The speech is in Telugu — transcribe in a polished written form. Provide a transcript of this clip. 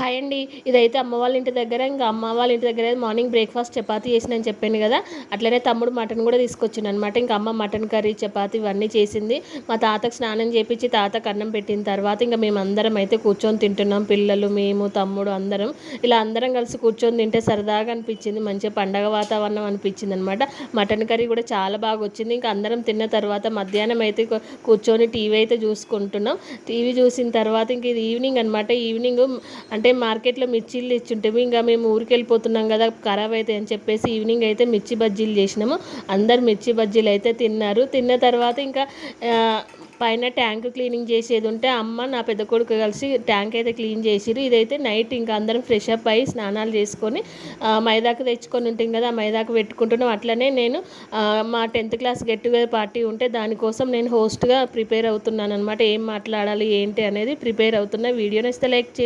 హాయ్ అండి. ఇదైతే అమ్మ వాళ్ళ ఇంటి దగ్గర, ఇంకా అమ్మ వాళ్ళ ఇంటి దగ్గర మార్నింగ్ బ్రేక్ఫాస్ట్ చపాతీ చేసిందని చెప్పాను కదా. అట్లనే తమ్ముడు మటన్ కూడా తీసుకొచ్చిండు అనమాట. ఇంకా అమ్మ మటన్ కర్రీ, చపాతీ ఇవన్నీ చేసింది. మా తాతకు స్నానం చేపించి తాతకు అన్నం పెట్టిన తర్వాత ఇంకా మేమందరం అయితే కూర్చొని తింటున్నాం. పిల్లలు, మేము, తమ్ముడు అందరం ఇలా అందరం కలిసి కూర్చొని తింటే సరదాగా అనిపించింది. మంచిగా పండగ వాతావరణం అనిపించింది అనమాట. మటన్ కర్రీ కూడా చాలా బాగా వచ్చింది. ఇంకా అందరం తిన్న తర్వాత మధ్యాహ్నం అయితే కూర్చొని టీవీ అయితే చూసుకుంటున్నాం. టీవీ చూసిన తర్వాత ఇంక ఇది ఈవినింగ్ అనమాట. ఈవినింగ్ అంటే మార్కెట్లో మిర్చీలు తెచ్చుంటేవి, ఇంకా మేము ఊరికి వెళ్ళిపోతున్నాం కదా, ఖరాబ్ అవుతాయి అని చెప్పేసి ఈవినింగ్ అయితే మిర్చి బజ్జీలు చేసినాము. అందరు మిర్చి బజ్జీలు అయితే తిన్నారు. తిన్న తర్వాత ఇంకా పైన ట్యాంక్ క్లీనింగ్ చేసేది ఉంటే అమ్మ నా పెద్ద కొడుకు కలిసి ట్యాంక్ అయితే క్లీన్ చేసిరు. ఇదైతే నైట్ ఇంకా అందరం ఫ్రెష్ అప్ అయ్యి స్నానాలు చేసుకొని మైదాకు తెచ్చుకొని ఉంటాం కదా, ఆ మైదాకు పెట్టుకుంటున్నాం. అట్లనే నేను మా 10th class get together party ఉంటే దానికోసం నేను హోస్ట్గా ప్రిపేర్ అవుతున్నాను అనమాట. ఏం మాట్లాడాలి ఏంటి అనేది ప్రిపేర్ అవుతున్న. వీడియోని ఇస్తే లైక్ చేయండి.